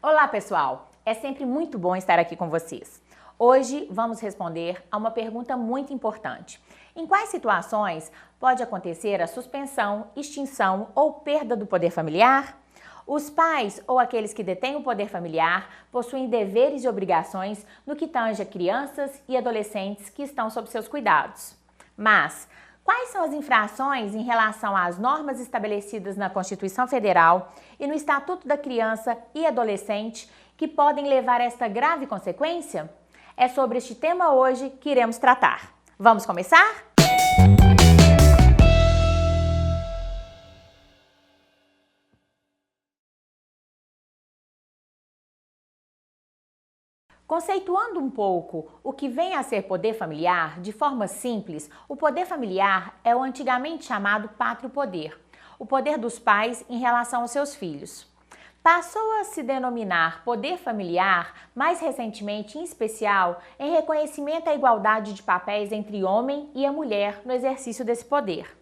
Olá, pessoal! É sempre muito bom estar aqui com vocês. Hoje vamos responder a uma pergunta muito importante. Em quais situações pode acontecer a suspensão, extinção ou perda do poder familiar? Os pais ou aqueles que detêm o poder familiar possuem deveres e obrigações no que tange a crianças e adolescentes que estão sob seus cuidados. Mas quais são as infrações em relação às normas estabelecidas na Constituição Federal e no Estatuto da Criança e Adolescente que podem levar a esta grave consequência? É sobre este tema hoje que iremos tratar. Vamos começar? Conceituando um pouco o que vem a ser poder familiar, de forma simples, o poder familiar é o antigamente chamado pátrio poder, o poder dos pais em relação aos seus filhos. Passou a se denominar poder familiar mais recentemente, em especial, em reconhecimento à igualdade de papéis entre o homem e a mulher no exercício desse poder.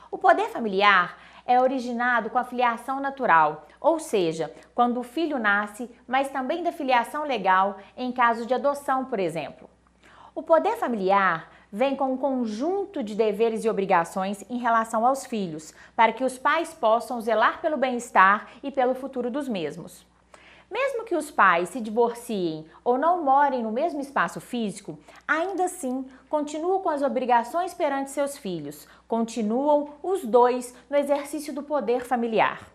O poder familiar é originado com a filiação natural, ou seja, quando o filho nasce, mas também da filiação legal em caso de adoção, por exemplo. O poder familiar vem com um conjunto de deveres e obrigações em relação aos filhos, para que os pais possam zelar pelo bem-estar e pelo futuro dos mesmos. Mesmo que os pais se divorciem ou não morem no mesmo espaço físico, ainda assim continuam com as obrigações perante seus filhos, continuam os dois no exercício do poder familiar.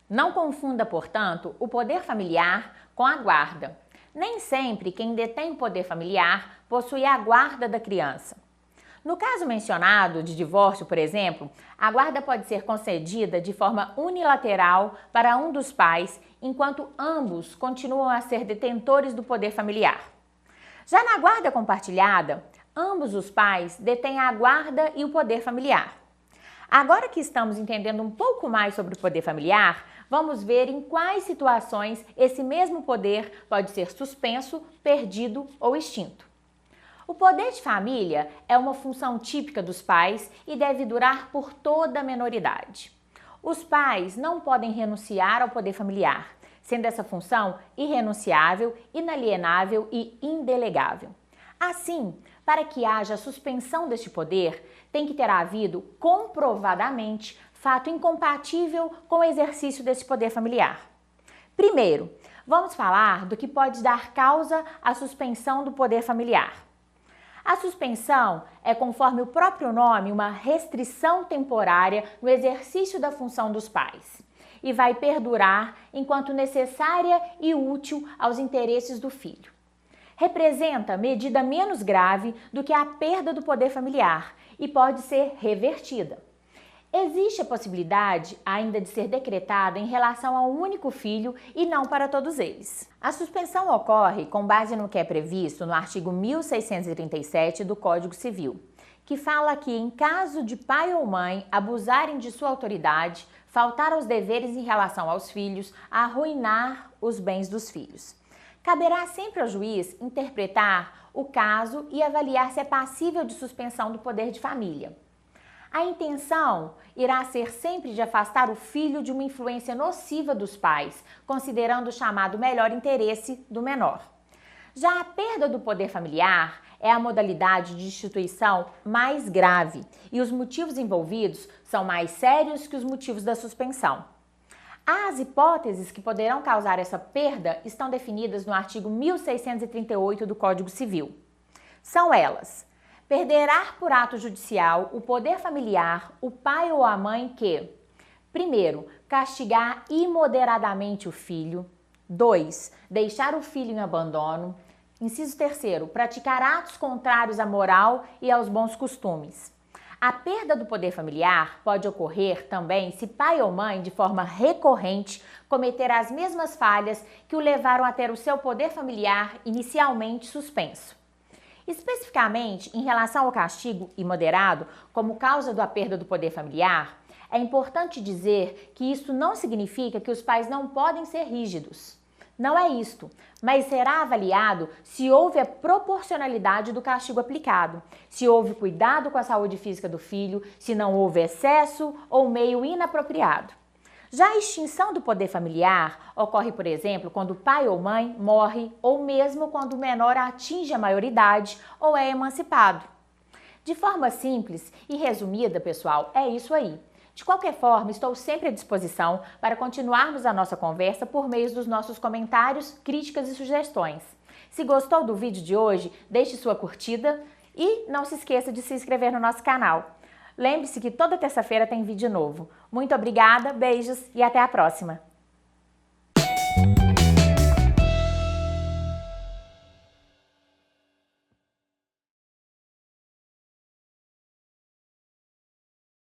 Não confunda, portanto, o poder familiar com a guarda. Nem sempre quem detém o poder familiar possui a guarda da criança. No caso mencionado de divórcio, por exemplo, a guarda pode ser concedida de forma unilateral para um dos pais, enquanto ambos continuam a ser detentores do poder familiar. Já na guarda compartilhada, ambos os pais detêm a guarda e o poder familiar. Agora que estamos entendendo um pouco mais sobre o poder familiar, vamos ver em quais situações esse mesmo poder pode ser suspenso, perdido ou extinto. O poder de família é uma função típica dos pais e deve durar por toda a menoridade. Os pais não podem renunciar ao poder familiar, sendo essa função irrenunciável, inalienável e indelegável. Assim, para que haja suspensão deste poder, tem que ter havido comprovadamente fato incompatível com o exercício desse poder familiar. Primeiro, vamos falar do que pode dar causa à suspensão do poder familiar. A suspensão é, conforme o próprio nome, uma restrição temporária no exercício da função dos pais e vai perdurar enquanto necessária e útil aos interesses do filho. Representa medida menos grave do que a perda do poder familiar e pode ser revertida. Existe a possibilidade ainda de ser decretada em relação a um único filho e não para todos eles. A suspensão ocorre com base no que é previsto no artigo 1637 do Código Civil, que fala que em caso de pai ou mãe abusarem de sua autoridade, faltar aos deveres em relação aos filhos, arruinar os bens dos filhos. Caberá sempre ao juiz interpretar o caso e avaliar se é passível de suspensão do poder de família. A intenção irá ser sempre de afastar o filho de uma influência nociva dos pais, considerando o chamado melhor interesse do menor. Já a perda do poder familiar é a modalidade de instituição mais grave e os motivos envolvidos são mais sérios que os motivos da suspensão. As hipóteses que poderão causar essa perda estão definidas no artigo 1638 do Código Civil. São elas: perderá por ato judicial o poder familiar o pai ou a mãe que, primeiro, castigar imoderadamente o filho. 2. Deixar o filho em abandono. Inciso terceiro, praticar atos contrários à moral e aos bons costumes. A perda do poder familiar pode ocorrer também se pai ou mãe, de forma recorrente, cometer as mesmas falhas que o levaram a ter o seu poder familiar inicialmente suspenso. Especificamente, em relação ao castigo imoderado, como causa da perda do poder familiar, é importante dizer que isso não significa que os pais não podem ser rígidos. Não é isto, mas será avaliado se houve a proporcionalidade do castigo aplicado, se houve cuidado com a saúde física do filho, se não houve excesso ou meio inapropriado. Já a extinção do poder familiar ocorre, por exemplo, quando o pai ou mãe morre ou mesmo quando o menor atinge a maioridade ou é emancipado. De forma simples e resumida, pessoal, é isso aí. De qualquer forma, estou sempre à disposição para continuarmos a nossa conversa por meio dos nossos comentários, críticas e sugestões. Se gostou do vídeo de hoje, deixe sua curtida e não se esqueça de se inscrever no nosso canal. Lembre-se que toda terça-feira tem vídeo novo. Muito obrigada, beijos e até a próxima!